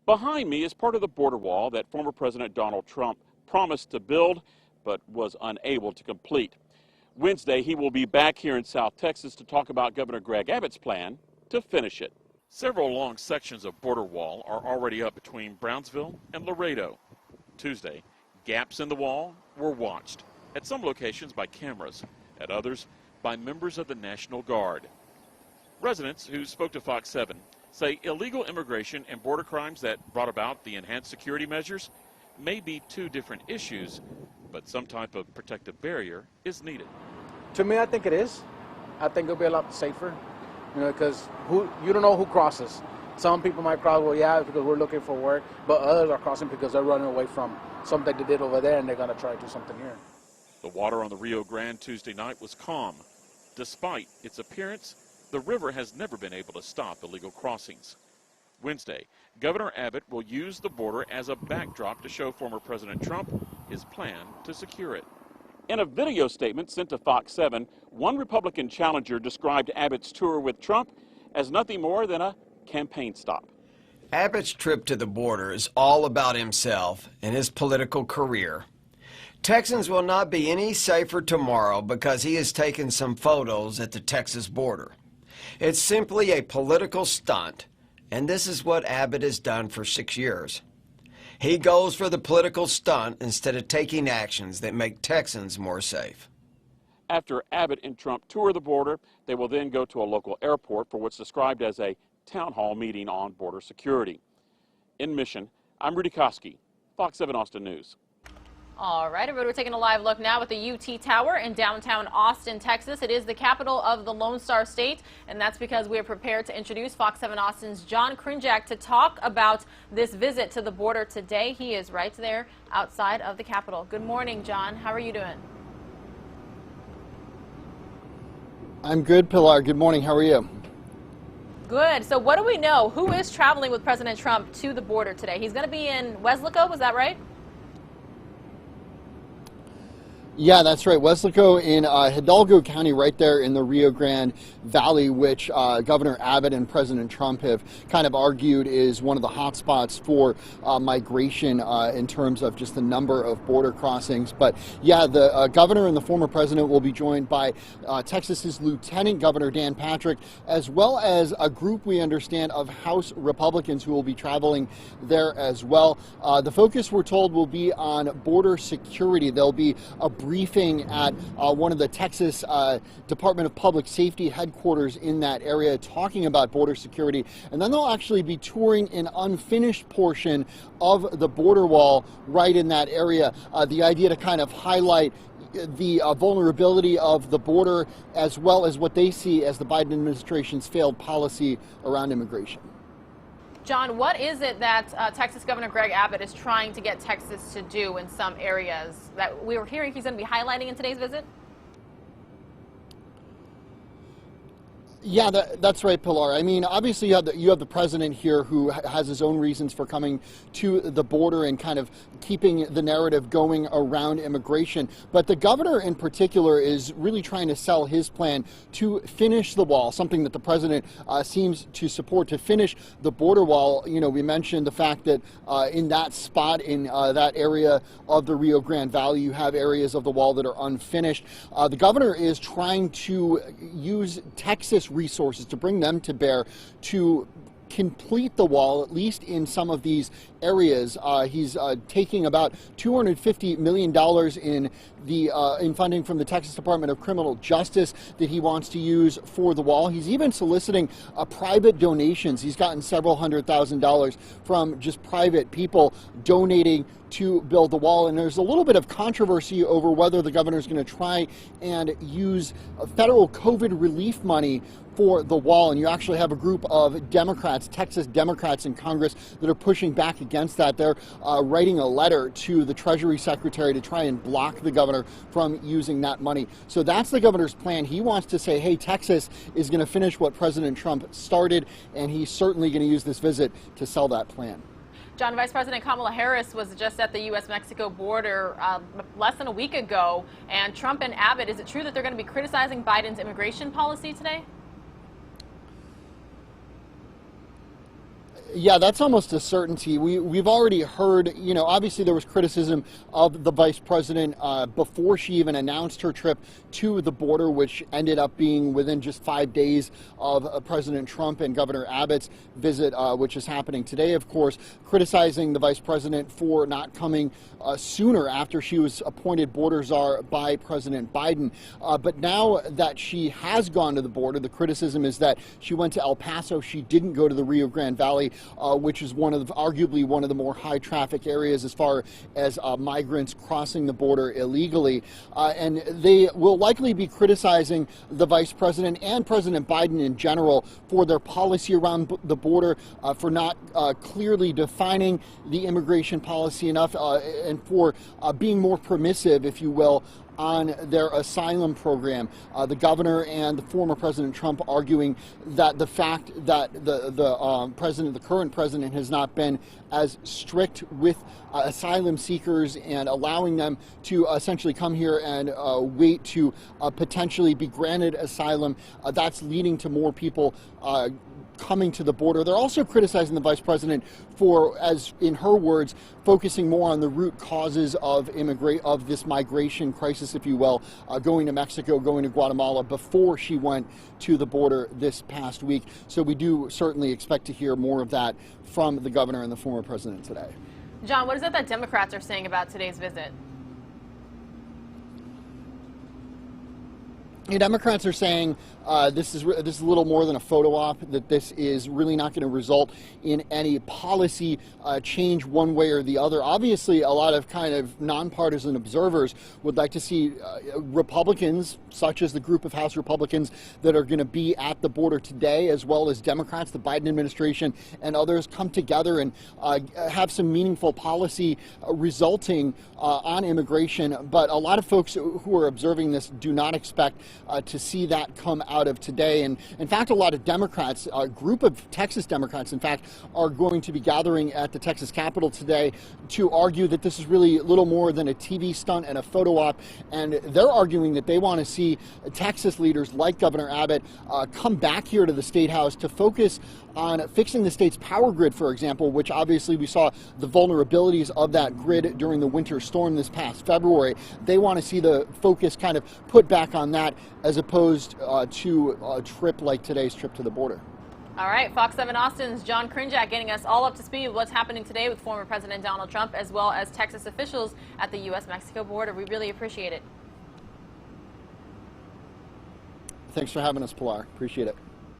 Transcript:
Behind me is part of the border wall that former President Donald Trump promised to build but was unable to complete. Wednesday, he will be back here in South Texas to talk about Governor Greg Abbott's plan to finish it. Several long sections of border wall are already up between Brownsville and Laredo. Tuesday, gaps in the wall were watched, at some locations by cameras, at others by members of the National Guard. Residents who spoke to Fox 7 say illegal immigration and border crimes that brought about the enhanced security measures may be two different issues, but some type of protective barrier is needed. To me, I think it is. I think it'll be a lot safer, because you don't know who crosses. Some people might cross, well, yeah, because we're looking for work, but others are crossing because they're running away from something they did over there and they're going to try to do something here. The water on the Rio Grande Tuesday night was calm. Despite its appearance, the river has never been able to stop illegal crossings. Wednesday, Governor Abbott will use the border as a backdrop to show former President Trump his plan to secure it. In a video statement sent to Fox 7, one Republican challenger described Abbott's tour with Trump as nothing more than a campaign stop. Abbott's trip to the border is all about himself and his political career. Texans will not be any safer tomorrow because he has taken some photos at the Texas border. It's simply a political stunt, and this is what Abbott has done for 6 years. He goes for the political stunt instead of taking actions that make Texans more safe. After Abbott and Trump tour the border, they will then go to a local airport for what's described as a town hall meeting on border security. In Mission, I'm Rudy Koski, Fox 7 Austin News. All right, everybody, we're taking a live look now at the UT Tower in downtown Austin, Texas. It is the capital of the Lone Star State, and that's because we are prepared to introduce Fox 7 Austin's John Krinjak to talk about this visit to the border today. He is right there outside of the Capitol. Good morning, John. How are you doing? I'm good, Pilar. Good morning. How are you? Good. So what do we know? Who is traveling with President Trump to the border today? He's going to be in Weslaco, is that right? Yeah, that's right. Weslaco in Hidalgo County, right there in the Rio Grande Valley, which Governor Abbott and President Trump have kind of argued is one of the hot spots for migration in terms of just the number of border crossings. But yeah, the governor and the former president will be joined by Texas's Lieutenant Governor Dan Patrick, as well as a group, we understand, of House Republicans who will be traveling there as well. The focus, we're told, will be on border security. There'll be a briefing at one of the Texas Department of Public Safety headquarters in that area, talking about border security. And then they'll actually be touring an unfinished portion of the border wall right in that area. The idea to kind of highlight the vulnerability of the border, as well as what they see as the Biden administration's failed policy around immigration. John, what is it that Texas Governor Greg Abbott is trying to get Texas to do in some areas that we were hearing he's going to be highlighting in today's visit? Yeah, that's right, Pilar. I mean, obviously you have the president here who has his own reasons for coming to the border and kind of keeping the narrative going around immigration. But the governor in particular is really trying to sell his plan to finish the wall, something that the president seems to support, to finish the border wall. You know, we mentioned the fact that in that spot, in that area of the Rio Grande Valley, you have areas of the wall that are unfinished. The governor is trying to use Texas resources to bring them to bear to complete the wall, at least in some of these areas. He's taking about $250 million in funding from the Texas Department of Criminal Justice that he wants to use for the wall. He's even soliciting private donations. He's gotten several $100,000 from just private people donating to build the wall. And there's a little bit of controversy over whether the governor is going to try and use federal COVID relief money for the wall. And you actually have a group of Democrats, Texas Democrats in Congress, that are pushing back against that. They're writing a letter to the Treasury Secretary to try and block the governor from using that money. So that's the governor's plan. He wants to say, hey, Texas is going to finish what President Trump started, and he's certainly going to use this visit to sell that plan. John, Vice President Kamala Harris was just at the U.S.-Mexico border less than a week ago, and Trump and Abbott, is it true that they're going to be criticizing Biden's immigration policy today? Yeah, that's almost a certainty. We've already heard, obviously there was criticism of the vice president before she even announced her trip to the border, which ended up being within just 5 days of President Trump and Governor Abbott's visit, which is happening today, of course, criticizing the vice president for not coming sooner after she was appointed border czar by President Biden. But now that she has gone to the border, the criticism is that she went to El Paso. She didn't go to the Rio Grande Valley, which is arguably one of the more high traffic areas as far as migrants crossing the border illegally. And they will likely be criticizing the vice president and President Biden in general for their policy around the border, for not clearly defining the immigration policy enough, and for being more permissive, if you will, on their asylum program. The governor and the former President Trump arguing that the fact that the current president has not been as strict with asylum seekers and allowing them to essentially come here and wait to potentially be granted asylum, that's leading to more people coming to the border. They're also criticizing the vice president for, as in her words, focusing more on the root causes of this migration crisis, if you will, going to Mexico, going to Guatemala before she went to the border this past week. So we do certainly expect to hear more of that from the governor and the former president today. John, what is it that Democrats are saying about today's visit? Democrats are saying this is a little more than a photo op, that this is really not going to result in any policy change one way or the other. Obviously, a lot of kind of nonpartisan observers would like to see Republicans, such as the group of House Republicans that are going to be at the border today, as well as Democrats, the Biden administration, and others, come together and have some meaningful policy resulting on immigration. But a lot of folks who are observing this do not expect to see that come out of today. And in fact, a lot of Democrats, a group of Texas Democrats, in fact, are going to be gathering at the Texas Capitol today to argue that this is really little more than a TV stunt and a photo op. And they're arguing that they want to see Texas leaders like Governor Abbott come back here to the State House to focus on fixing the state's power grid, for example, which obviously we saw the vulnerabilities of that grid during the winter storm this past February. They want to see the focus kind of put back on that as opposed to a trip like today's trip to the border. All right, Fox 7 Austin's John Krinjak getting us all up to speed with what's happening today with former President Donald Trump, as well as Texas officials at the U.S.-Mexico border. We really appreciate it. Thanks for having us, Pilar. Appreciate it.